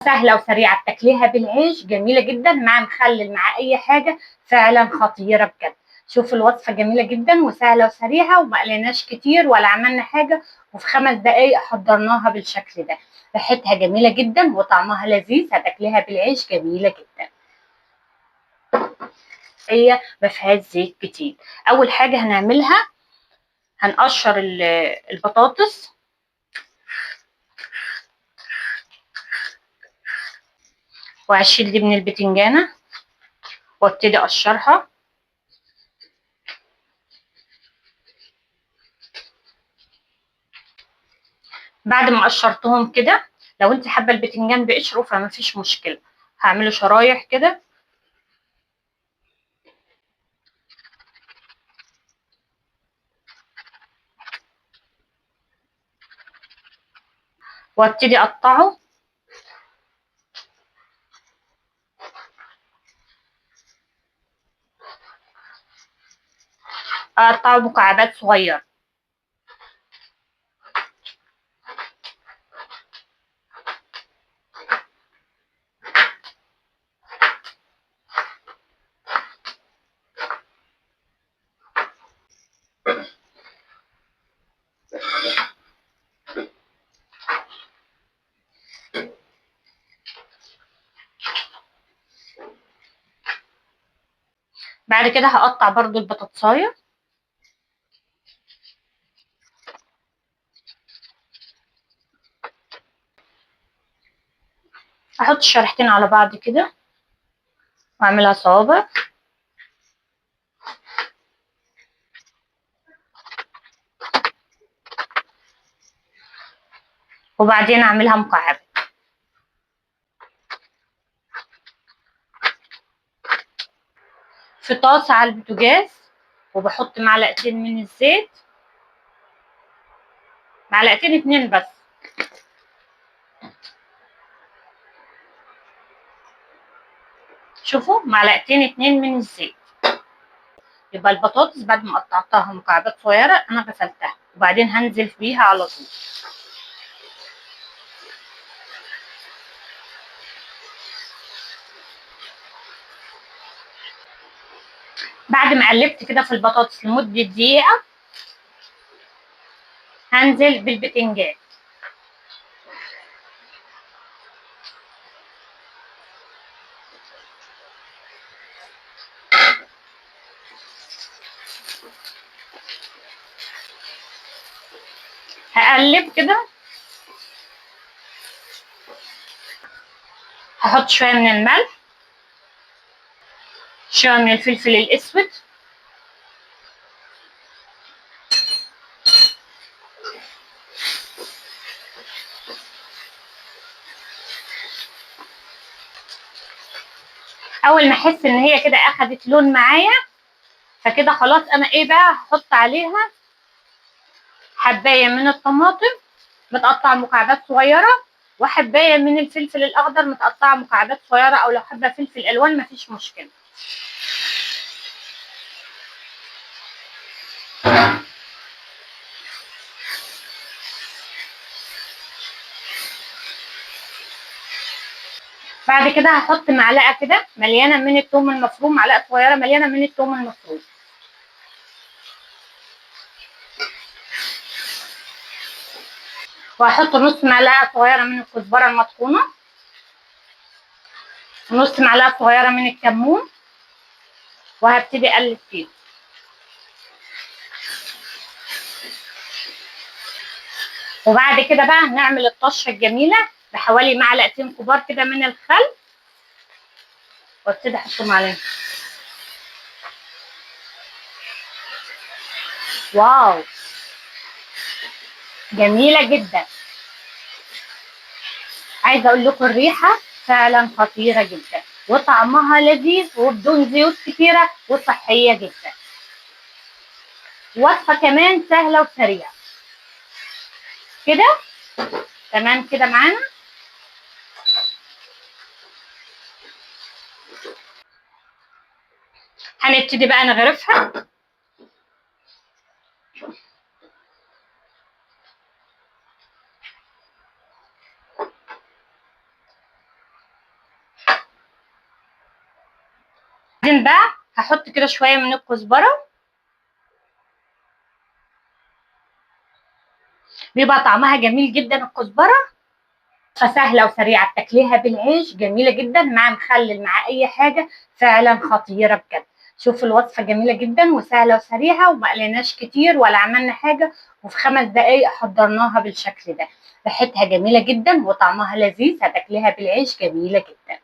سهله وسريعه، بتاكليها بالعيش جميله جدا مع مخلل مع اي حاجه، فعلا خطيره بجد. شوف الوصفه جميله جدا وسهله وسريعه، وما قلناش كتير ولا عملنا حاجه، وفي 5 دقايق حضرناها بالشكل ده. ريحتها جميله جدا وطعمها لذيذ، هتاكليها بالعيش جميله جدا. هي ما فيهاش زيت كتير. اول حاجه هنعملها، هنقشر البطاطس، وهشيل دي من البتنجانه وابتدي اقشرها. بعد ما قشرتهم كده، لو انت حابه البتنجان بقشره فما فيش مشكله، هعمله شرايح كده. وابتدي اقطعه مكعبات صغيره. بعد كده هقطع برضو البطاطسايه، احط الشريحتين على بعض كده واعملها صوابع، وبعدين اعملها مكعبات. في طاسه على البوتاجاز، وبحط معلقتين من الزيت، معلقتين 2 بس. شوفوا، معلقتين 2 من الزيت. يبقى البطاطس بعد ما قطعتها مكعبات صغيره انا غسلتها، وبعدين هنزل بيها على طول. بعد ما قلبت كده في البطاطس لمده دقيقه، هنزل بالبتنجان. هقلب كده، هحط شويه من الملح، شويه من الفلفل الاسود، اول ما احس ان هي كده اخدت لون معايا، فكده خلاص انا ايه بقى، هحط عليها حبايه من الطماطم متقطعه مكعبات صغيره، وحبايه من الفلفل الاخضر متقطعه مكعبات صغيره، او لو حابه فلفل الوان مفيش مشكله. بعد كده هحط معلقه كده مليانه من الثوم المفروم، معلقه صغيره مليانه من الثوم المفروم، وهحط نص معلقه صغيره من الكزبره المطحونه، ونص معلقه صغيره من الكمون، وهبتدي اقلب فيه. وبعد كده بقى نعمل الطشه الجميله بحوالي معلقتين كبار كده من الخل، وابتدي احطهم عليه. واو، جميله جدا. عايزه اقول لكم الريحه فعلا خطيره جدا، وطعمها لذيذ وبدون زيوت كتيره وصحيه جدا. وصفه كمان سهله وسريعه كده. تمام كده معانا. هنبتدي بقى نغرفها. بعدين بقى هحط كده شويه من الكزبره، بيبقى طعمها جميل جدا الكزبره. فسهله وسريعه، تاكليها بالعيش جميله جدا مع مخلل مع اي حاجه، فعلا خطيره بجد. شوف الوصفه جميله جدا وسهله وسريعه، وما قلناش كتير ولا عملنا حاجه، وفي 5 دقايق حضرناها بالشكل ده. ريحتها جميله جدا وطعمها لذيذ، هتاكليها بالعيش جميله جدا.